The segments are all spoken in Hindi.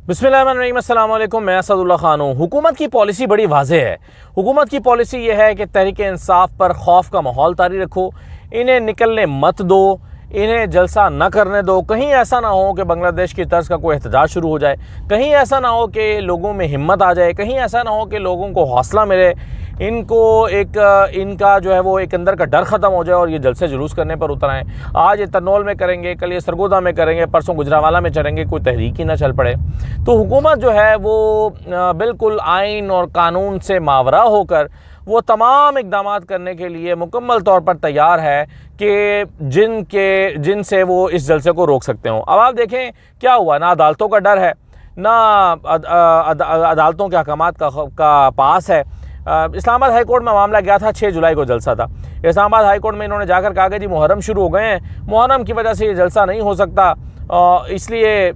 बिस्मिल्लाहिर्रहमानिर्रहीम, अस्सलाम वालेकुम। मैं असदुल्ला खान हूँ। हुकूमत की पॉलिसी बड़ी वाज़ेह है। हुकूमत की पॉलिसी ये है कि तहरीक-ए-इंसाफ पर खौफ का माहौल तारी रखो, इन्हें निकलने मत दो, इन्हें जलसा न करने दो। कहीं ऐसा ना हो कि बांग्लादेश की तर्ज का कोई एहतजाज शुरू हो जाए, कहीं ऐसा ना हो कि लोगों में हिम्मत आ जाए, कहीं ऐसा ना हो कि लोगों को हौसला मिले, इनका जो है वो एक अंदर का डर ख़त्म हो जाए और ये जलसे जुलूस करने पर उतर आएँ। आज ये तरनौल में करेंगे, कल ये सरगोदा में करेंगे, परसों गुजरावाला में चलेंगे, कोई तहरीक ही ना चल पड़े। तो हुकूमत जो है वो बिल्कुल आइन और कानून से मावरा होकर वो तमाम इक़दाम करने के लिए मुकम्मल तौर पर तैयार है कि जिनसे वो इस जलसे को रोक सकते हों। अब आप देखें क्या हुआ, ना अदालतों का डर है, ना अदालतों के अहकामात का पास है। इस्लामाबाद हाई कोर्ट में मामला गया था, 6 जुलाई को जलसा था। इस्लामाबाद हाई कोर्ट में इन्होंने जाकर कहा कि जी मुहर्रम शुरू हो गए हैं, मुहर्रम की वजह से ये जलसा नहीं हो सकता, इसलिए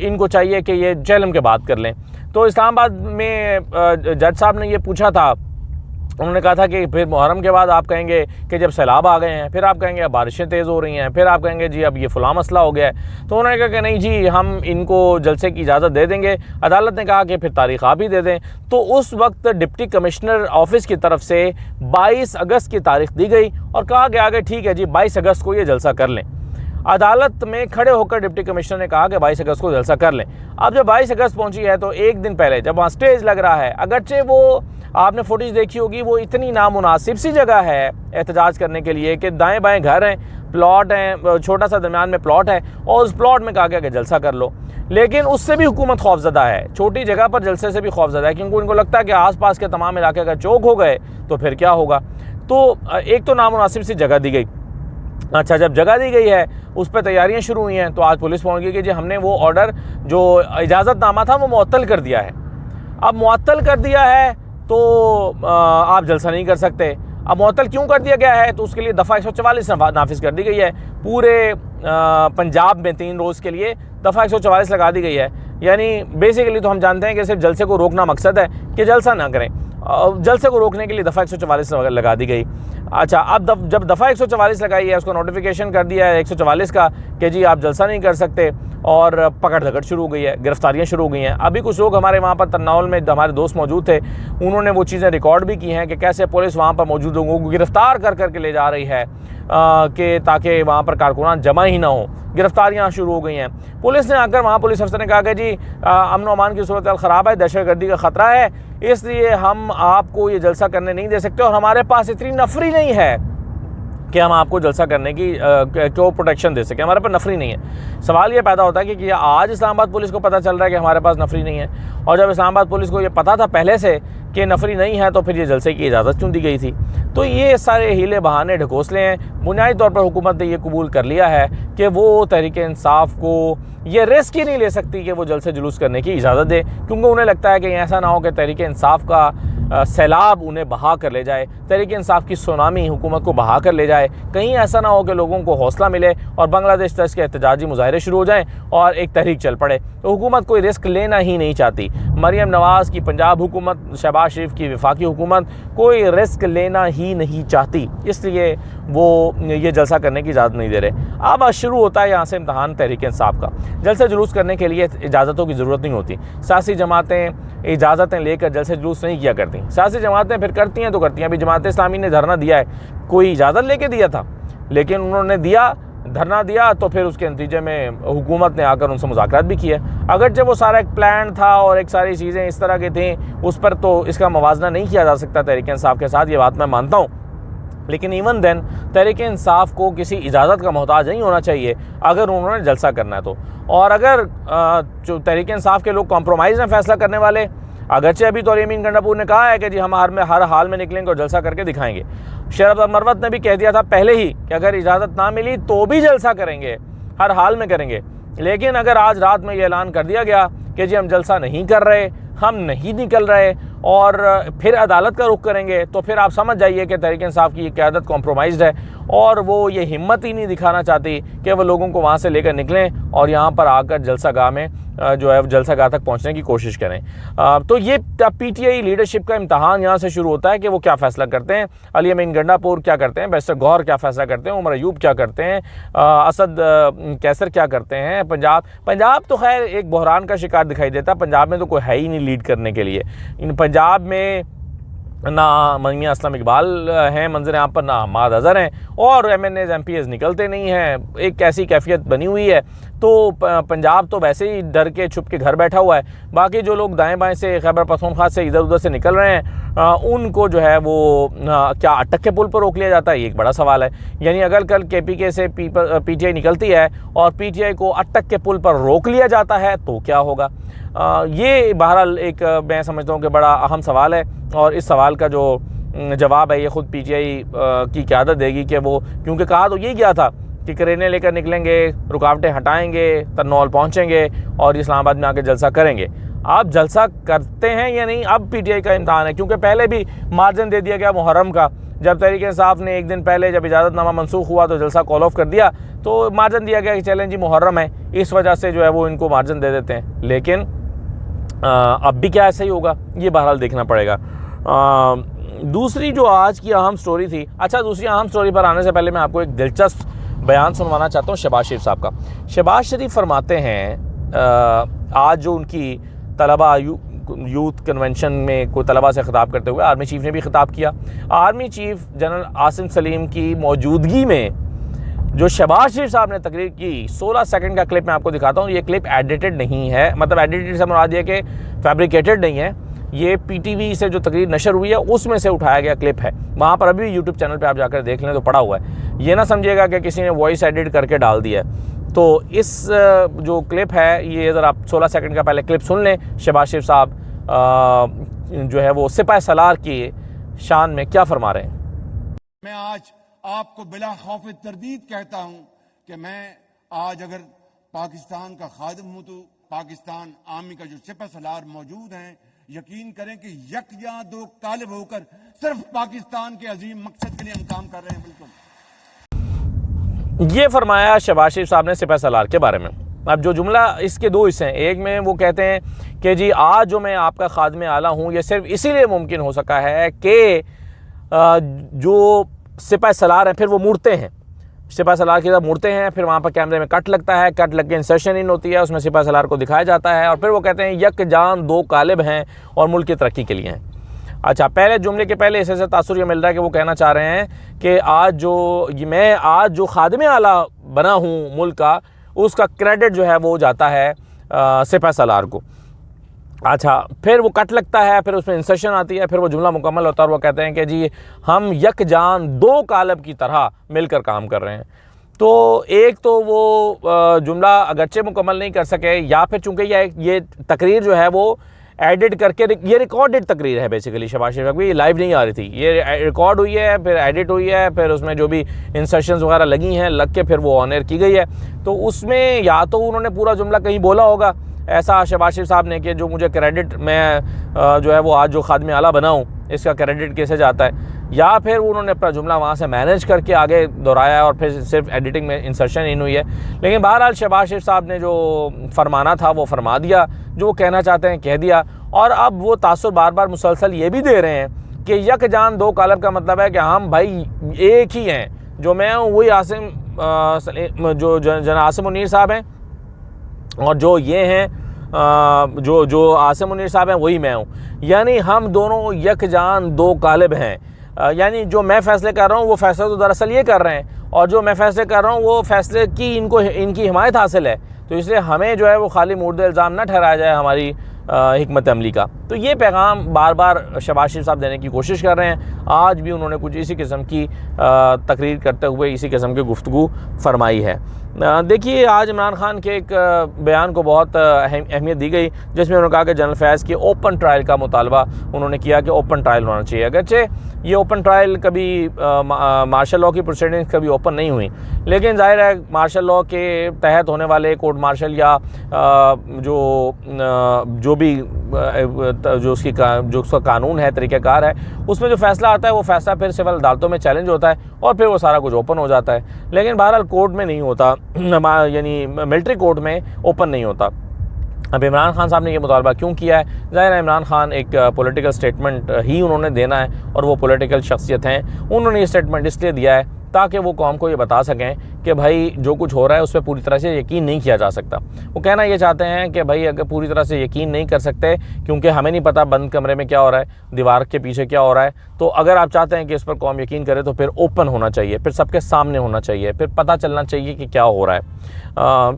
इनको चाहिए कि ये चैलम के बात कर लें। तो इस्लामाबाद में जज साहब ने ये पूछा था, उन्होंने कहा था कि फिर मुहर्रम के बाद आप कहेंगे कि जब सैलाब आ गए हैं, फिर आप कहेंगे अब बारिशें तेज़ हो रही हैं, फिर आप कहेंगे जी अब ये फ़लाँ मसला हो गया है। तो उन्होंने कहा कि नहीं जी, हम इनको जलसे की इजाज़त दे देंगे। अदालत ने कहा कि फिर तारीख़ आप ही दे दें। तो उस वक्त डिप्टी कमिश्नर ऑफिस की तरफ से 22 अगस्त की तारीख़ दी गई और कहा गया कि ठीक है जी 22 अगस्त को ये जलसा कर लें। अदालत में खड़े होकर डिप्टी कमिश्नर ने कहा कि 22 अगस्त को जलसा कर लें। अब जब 22 अगस्त पहुंची है तो एक दिन पहले जब वहाँ स्टेज लग रहा है, अगरचे वो आपने फुटेज देखी होगी, वो इतनी नामुनासिब सी जगह है एहतजाज करने के लिए कि दाएं बाएं घर हैं, प्लॉट हैं, छोटा सा दरमियान में प्लॉट है और उस प्लॉट में कहा गया कि जलसा कर लो। लेकिन उससे भी हुकूमत खौफजदा है, छोटी जगह पर जलसे से भी खौफजदा है, क्योंकि उनको लगता है कि आसपास के तमाम इलाके अगर चौक हो गए तो फिर क्या होगा। तो एक तो नामुनासिब सी जगह दी गई। अच्छा, जब जगह दी गई है उस पर तैयारियां शुरू हुई हैं तो आज पुलिस पहुंच गई कि जी हमने वो ऑर्डर जो इजाज़तनामा था वो मुअत्तल कर दिया है। अब मुअत्तल कर दिया है तो आप जलसा नहीं कर सकते। अब मुअत्तल क्यों कर दिया गया है, तो उसके लिए दफ़ा 144 नाफिज कर दी गई है। पूरे पंजाब में 3 रोज़ के लिए दफ़ा 144 लगा दी गई है। यानी बेसिकली तो हम जानते हैं कि सिर्फ जलसे को रोकना मकसद है कि जलसा ना करें। जलसे को रोकने के लिए दफ़ा 144 लगा दी गई। अच्छा, अब जब दफ़ा 144 लगाई है, उसको नोटिफिकेशन कर दिया है 144 का कि जी आप जलसा नहीं कर सकते, और पकड़ धकड़ शुरू हो गई है, गिरफ्तारियां शुरू हो गई हैं। अभी कुछ लोग हमारे वहाँ पर तरनौल में हमारे दोस्त मौजूद थे, उन्होंने वो चीज़ें रिकॉर्ड भी की हैं कि कैसे पुलिस वहाँ पर मौजूद लोगों को गिरफ़्तार कर के ले जा रही है कि ताकि वहाँ पर कारकुनान जमा ही ना हो। गिरफ्तारियाँ शुरू हो गई हैं। पुलिस ने आकर वहाँ पुलिस अफसर ने कहा कि जी अमन अमान की सूरत ख़राब है, दहशतगर्दी का ख़तरा है, इसलिए हम आपको ये जलसा करने नहीं दे सकते और हमारे पास इतनी नफरी नहीं है कि हम आपको जलसा करने की क्यों प्रोटेक्शन दे सकें, हमारे पास नफरी नहीं है। सवाल ये पैदा होता है कि आज इस्लामाबाद पुलिस को पता चल रहा है कि हमारे पास नफरी नहीं है, और जब इस्लामाबाद पुलिस को ये पता था पहले से कि नफरी नहीं है तो फिर ये जलसे की इजाज़त क्यों दी गई थी। तो ये सारे हीले बहाने ढकोसले हैं। बुनियादी तौर पर हुकूमत ने ये कबूल कर लिया है कि वो तहरीक-ए-इंसाफ को ये रिस्क ही नहीं ले सकती कि वो जलसे जुलूस करने की इजाज़त दे, क्योंकि उन्हें लगता है कि ऐसा ना हो कि तहरीक-ए-इंसाफ का सैलाब उन्हें बहा कर ले जाए, तहरीक-ए-इंसाफ की सुनामी हुकूमत को बहा कर ले जाए। कहीं ऐसा ना हो कि लोगों को हौसला मिले और बांग्लादेश तर्ज के एहतजाजी मुजाहरे शुरू हो जाएं और एक तहरीक चल पड़े। तो हुकूमत कोई रिस्क लेना ही नहीं चाहती। मरियम नवाज़ की पंजाब हुकूमत, शहबाज शरीफ की वफाकी हुकूमत कोई रिस्क लेना ही नहीं चाहती, इसलिए वो ये जलसा करने की इजाज़त नहीं दे रहे। अब शुरू होता है यहाँ से इम्तहान तहरीक-ए-इंसाफ का। जलसे जुलूस करने के लिए इजाज़तों की ज़रूरत नहीं होती। सियासी जमातें इजाज़तें लेकर जलसे जुलूस नहीं किया करती। सियासी जमातें फिर करती हैं तो करती हैं। अभी जमात इस्लामी ने धरना दिया है, कोई इजाज़त लेके दिया था, लेकिन उन्होंने धरना दिया तो फिर उसके नतीजे में हुकूमत ने आकर उनसे मुज़ाकरात भी किया। अगरचे वो सारा एक प्लान था और एक सारी चीज़ें इस तरह की थी, उस पर तो इसका मवाजना नहीं किया जा सकता तहरीक-ए-इंसाफ के साथ, ये बात मैं मानता हूँ। लेकिन इवन देन तहरीक-ए-इंसाफ को किसी इजाज़त का मोहताज नहीं होना चाहिए अगर उन्होंने जलसा करना है तो। और अगर जो तहरीक-ए-इंसाफ के लोग कॉम्प्रोमाइज़ में फ़ैसला करने वाले, अगरचे अभी तो यमीन गंडापुर ने कहा है कि जी हम हर हाल में निकलेंगे और जलसा करके दिखाएंगे। शरफ मरवत ने भी कह दिया था पहले ही कि अगर इजाज़त ना मिली तो भी जलसा करेंगे, हर हाल में करेंगे। लेकिन अगर आज रात में ये ऐलान कर दिया गया कि जी हम जलसा नहीं कर रहे, हम नहीं निकल रहे और फिर अदालत का रुख करेंगे, तो फिर आप समझ जाइए कि तहरीक-ए-इंसाफ की क़यादत कॉम्प्रोमाइज़्ड है और वो ये हिम्मत ही नहीं दिखाना चाहती कि वो लोगों को वहाँ से लेकर निकलें और यहाँ पर आकर जलसागाह में जो है जलसागाह तक पहुँचने की कोशिश करें। तो ये पीटीआई लीडरशिप का इम्तहान यहाँ से शुरू होता है कि वो क्या फ़ैसला करते हैं। अली अमीन गंडापुर क्या करते हैं, बैरिस्टर गौहर क्या फ़ैसला करते हैं, उमर अयूब क्या करते हैं, असद कैसर क्या करते हैं। पंजाब तो खैर एक बहरान का शिकार दिखाई देता है। पंजाब में तो कोई है ही नहीं लीड करने के लिए। इन पंजाब में ना मियां असलम इकबाल हैं मंजर आम पर, ना हमाद अज़हर हैं, और MNAs MPs निकलते नहीं हैं। एक ऐसी कैफियत बनी हुई है। तो पंजाब तो वैसे ही डर के छुप के घर बैठा हुआ है। बाकी जो लोग दाएं बाएं से खैबर पख्तूनख्वा से इधर उधर से निकल रहे हैं, उनको जो है वो क्या अटक के पुल पर रोक लिया जाता है, ये एक बड़ा सवाल है। यानी अगर कल KPK से PTI निकलती है और PTI को अटक के पुल पर रोक लिया जाता है तो क्या होगा। ये बहरहाल एक मैं समझता हूँ कि बड़ा अहम सवाल है, और इस सवाल का जो जवाब है ये ख़ुद PTI की क़यादत देगी कि वो, क्योंकि कहा तो यही गया था कि क्रेनें लेकर निकलेंगे, रुकावटें हटाएंगे, तरनौल पहुँचेंगे और इस्लामाबाद में आके जलसा करेंगे। आप जलसा करते हैं या नहीं, अब PTI का इम्तहान है, क्योंकि पहले भी मार्जिन दे दिया गया मुहर्रम का। जब तहरीक-ए-इंसाफ ने एक दिन पहले जब इजाज़तनामा मनसूख हुआ तो जलसा कॉल ऑफ कर दिया, तो मार्जिन दिया गया कि चलें जी मुहर्रम है, इस वजह से जो है वो इनको मार्जिन दे देते हैं। लेकिन अब भी क्या ऐसा ही होगा, ये बहरहाल देखना पड़ेगा। दूसरी जो आज की अहम स्टोरी थी, अच्छा दूसरी अहम स्टोरी पर आने से पहले मैं आपको एक दिलचस्प बयान सुनवाना चाहता हूँ शहबाज शरीफ साहब का। शहबाज शरीफ फरमाते हैं, आज जो उनकी तलबा यूथ कन्वेंशन में कोई तलबा से ख़िताब करते हुए आर्मी चीफ़ ने भी ख़िताब किया। Army chief general Asim Salim की मौजूदगी में जो शहबाज शरीफ साहब ने तकरीर की, 16 सेकंड का क्लिप मैं आपको दिखाता हूँ। ये क्लिप एडिटेड नहीं है, मतलब एडिटेड से मुराद ये कि फैब्रिकेटेड नहीं है। ये PTV से जो तकरीर नशर हुई है उसमें से उठाया गया क्लिप है। वहाँ पर अभी यूट्यूब चैनल पे आप जाकर देख लें तो पड़ा हुआ है। ये ना समझिएगा कि किसी ने वॉइस एडिट करके डाल दिया है। तो इस जो क्लिप है, ये अगर आप 16 सेकंड का पहले क्लिप सुन लें, शहबाज शरीफ साहब जो है वो सिपाही सलार की शान में क्या फरमा रहे हैं। मैं आज आपको बिला खौफ तरदीद कहता हूं कि मैं आज अगर पाकिस्तान का खादिम हूं तो पाकिस्तान आर्मी का जो सिपाही सलार मौजूद हैं, यकीन करें कि यकजा दो कालिब होकर सिर्फ पाकिस्तान के अजीम मकसद के लिए हम काम कर रहे हैं। बिल्कुल ये फरमाया शहबाज शरीफ साहब ने सिपाही सलार के बारे में। अब जो जुमला, इसके दो हिस्से हैं। एक में वो कहते हैं कि जी आज जो मैं आपका खादमे आला हूँ ये सिर्फ इसीलिए मुमकिन हो सका है कि जो सिपाही सलार हैं फिर वो मुड़ते हैं, सिपाही सलार की तरफ मुड़ते हैं, फिर वहाँ पर कैमरे में कट लगता है, कट लग के इंसर्शन इन होती है, उसमें सिपाही सलार को दिखाया जाता है और फिर वो कहते हैं यक जान दो कालिब हैं और मुल्क की तरक्की के लिए हैं। अच्छा, पहले जुमले के पहले इससे तासुर ये मिल रहा है कि वो कहना चाह रहे हैं कि मैं आज जो खादिमे आला बना हूँ मुल्क का, उसका क्रेडिट जो है वो जाता है सिपाही सलार को। अच्छा, फिर वो कट लगता है, फिर उसमें इंसर्शन आती है, फिर वो जुमला मुकम्मल होता है और वो कहते हैं कि जी हम यक जान दो कालब की तरह मिलकर काम कर रहे हैं। तो एक तो वो जुमला अगरचे मुकम्मल नहीं कर सके, या फिर चूँकि ये तकरीर जो है वो एडिट करके, ये रिकॉर्डेड तकरीर है बेसिकली शहबाज शरीफ की, ये लाइव नहीं आ रही थी, ये रिकॉर्ड हुई है, फिर एडिट हुई है, फिर उसमें जो भी इंसर्शंस वगैरह लगी हैं लग के फिर वो ऑन एयर की गई है। तो उसमें या तो उन्होंने पूरा जुमला कहीं बोला होगा ऐसा शहबाज शरीफ साहब ने कि जो मुझे क्रेडिट मैं जो है वो आज जो खादिमे आला बना हूँ इसका क्रेडिट कैसे जाता है, या फिर उन्होंने अपना जुमला वहाँ से मैनेज करके आगे दोहराया और फिर सिर्फ एडिटिंग में इंसर्शन इन हुई है। लेकिन बहरहाल शहबाज शरीफ साहब ने जो फरमाना था वो फरमा दिया, जो वो कहना चाहते हैं कह दिया। और अब वो तासुर बार बार मुसलसल ये भी दे रहे हैं कि यक जान दो कालब का मतलब है कि हम भाई एक ही हैं, जो मैं हूँ वही आसिम जो जना आसिम मुनीर साहब हैं, और जो ये हैं जो आसिम मुनीर साहब हैं वही मैं हूँ। यानी हम दोनों यक जान दो कालिब हैं। यानी जो मैं फ़ैसले कर रहा हूँ वो फ़ैसले तो दरअसल ये कर रहे हैं, और जो मैं फ़ैसले कर रहा हूँ वो फ़ैसले की इनकी हिमायत हासिल है। तो इसलिए हमें जो है वो खाली मुर्द इल्ज़ाम ना ठहराया जाए हमारी हिकमत अमली का। तो ये पैगाम बार बार शहबाज शरीफ साहब देने की कोशिश कर रहे हैं। आज भी उन्होंने कुछ इसी किस्म की तकरीर करते हुए इसी किस्म की गुफ्तगू फरमाई है। देखिए, आज इमरान खान के एक बयान को बहुत अहमियत दी गई, जिसमें उन्होंने कहा कि जनरल फैज़ के ओपन ट्रायल का मुतालबा उन्होंने किया कि ओपन ट्रायल होना चाहिए। अगरचे ये ओपन ट्रायल कभी मार्शल लॉ की प्रोसीडिंग्स कभी ओपन नहीं हुई, लेकिन जाहिर है मार्शल लॉ के तहत होने वाले कोर्ट मार्शल या जो भी जो उसका कानून है, तरीक़ाकार है, उसमें जो फ़ैसला आता है वो फ़ैसला फिर सिविल अदालतों में चैलेंज होता है और फिर वो सारा कुछ ओपन हो जाता है। लेकिन बहरहाल कोर्ट में नहीं होता, यानी मिलिट्री कोर्ट में ओपन नहीं होता। अब इमरान खान साहब ने ये मुतालबा क्यों किया है? ज़ाहिर है इमरान खान एक पॉलिटिकल स्टेटमेंट ही उन्होंने देना है और वो पॉलिटिकल शख्सियत हैं। उन्होंने ये स्टेटमेंट इसलिए दिया है ताकि वो कौम को ये बता सकें कि भाई जो कुछ हो रहा है उस पर पूरी तरह से यकीन नहीं किया जा सकता। वो कहना ये चाहते हैं कि भाई अगर पूरी तरह से यकीन नहीं कर सकते क्योंकि हमें नहीं पता बंद कमरे में क्या हो रहा है, दीवार के पीछे क्या हो रहा है, तो अगर आप चाहते हैं कि इस पर कौम यकीन करे तो फिर ओपन होना चाहिए, फिर सबके सामने होना चाहिए, फिर पता चलना चाहिए कि क्या हो रहा है।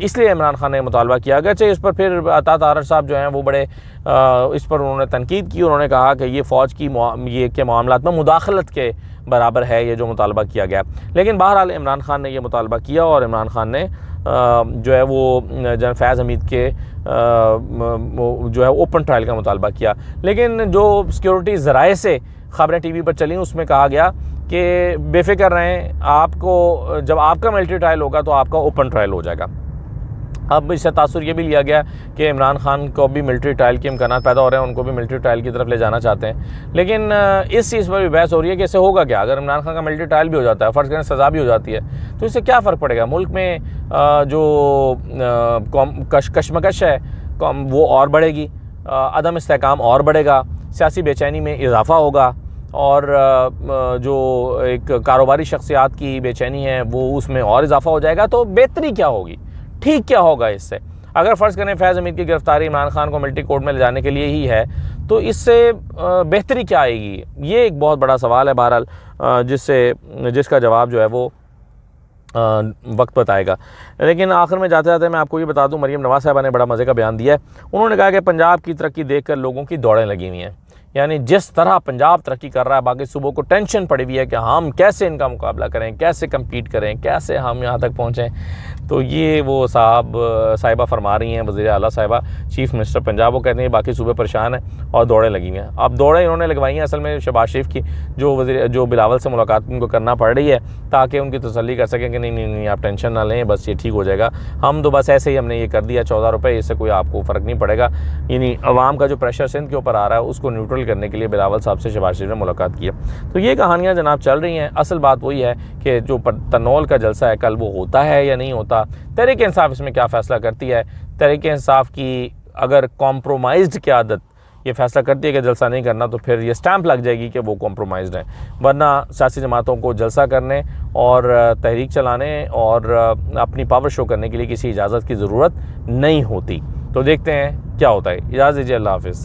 इसलिए इमरान खान ने मुतालबा किया। अगरचे इस पर फिर अता तारड़ साहब जो हैं वो बड़े इस पर उन्होंने तनकीद की। उन्होंने कहा कि ये फ़ौज की ये के मामलात में मुदाखलत के बराबर है ये जो मुतालबा किया गया। लेकिन बहरहाल इमरान खान ने ये मुतालबा किया और इमरान खान ने जो है वो जनरल फैज़ हमीद के जो है ओपन ट्रायल का मुतालबा किया। लेकिन जो सिक्योरिटी ज़राए से ख़बरें टीवी पर चली उसमें कहा गया कि बेफ़िक्र रहें, आपको जब आपका मिलिट्री ट्रायल होगा तो आपका ओपन ट्रायल हो जाएगा। अब इससे तासुर ये भी लिया गया कि इमरान खान को भी मिलिट्री ट्रायल के इम्कानात पैदा हो रहे हैं, उनको भी मिलिट्री ट्रायल की तरफ ले जाना चाहते हैं। लेकिन इस चीज़ पर भी बहस हो रही है कि इससे होगा क्या अगर इमरान खान का मिलिट्री ट्रायल भी हो जाता है, फ़र्ज़ करें सज़ा भी हो जाती है, तो इससे क्या फ़र्क पड़ेगा? मुल्क में जो कशमकश है वो और बढ़ेगी, अदम इस्तेहकाम और बढ़ेगा, सियासी बेचैनी में इजाफ़ा होगा और जो एक कारोबारी शख्सियात की बेचैनी है वो उसमें और इजाफ़ा हो जाएगा। तो बेहतरी क्या होगी, ठीक क्या होगा इससे? अगर फ़र्ज़ करें फैज़ हमीद की गिरफ़्तारी इमरान खान को मिलिट्री कोर्ट में ले जाने के लिए ही है तो इससे बेहतरी क्या आएगी? ये एक बहुत बड़ा सवाल है बहरहाल, जिसका जवाब जो है वो वक्त बताएगा। लेकिन आखिर में जाते जाते मैं आपको ये बता दूं, मरीम नवाज़ साहिबा ने बड़ा मज़े का बयान दिया है। उन्होंने कहा कि पंजाब की तरक्की देखकर लोगों की दौड़ें लगी हुई हैं। यानी जिस तरह पंजाब तरक्की कर रहा है, बाकी सूबों को टेंशन पड़ी हुई है कि हम कैसे इनका मुकाबला करें, कैसे कम्पीट करें, कैसे हम यहाँ तक पहुँचें। तो ये वो साहिबा फरमा रही हैं, वज़ीर आला साहिबा, चीफ़ मिनिस्टर पंजाब, वो कहते हैं बाकी सूबे परेशान हैं और दौड़ें लगी हुई हैं। अब दौड़ें इन्होंने लगवाई हैं असल में शहबाज शरीफ की, जो बिलावल से मुलाकात उनको करना पड़ रही है ताकि उनकी तसल्ली कर सकें कि नहीं आप टेंशन ना लें, बस ये ठीक हो जाएगा, हम तो बस ऐसे ही हमने ये कर दिया 14 रुपये, इससे कोई आपको फ़र्क नहीं पड़ेगा। यानी अवाम का जो प्रेशर सिंध के ऊपर आ रहा है उसको न्यूट्रल करने के लिए बिलावल साहब से शहबाज शरीफ ने मुलाकात की है। तो ये कहानियाँ जनाब चल रही हैं। असल बात वही है कि जो तनौल का जलसा है कल वो होता है या नहीं होता, तहरीक-ए-इंसाफ इसमें क्या फ़ैसला करती है। तहरीक-ए-इंसाफ की अगर कॉम्प्रोमाइज़्ड की आदत ये फ़ैसला करती है कि जलसा नहीं करना तो फिर ये स्टैंप लग जाएगी कि वो कॉम्प्रोमाइज़्ड है, वरना सियासी जमातों को जलसा करने और तहरीक चलाने और अपनी पावर शो करने के लिए किसी इजाज़त की ज़रूरत नहीं होती। तो देखते हैं क्या होता है। इजाज़त दीजिए, अल्लाह हाफ़िज़।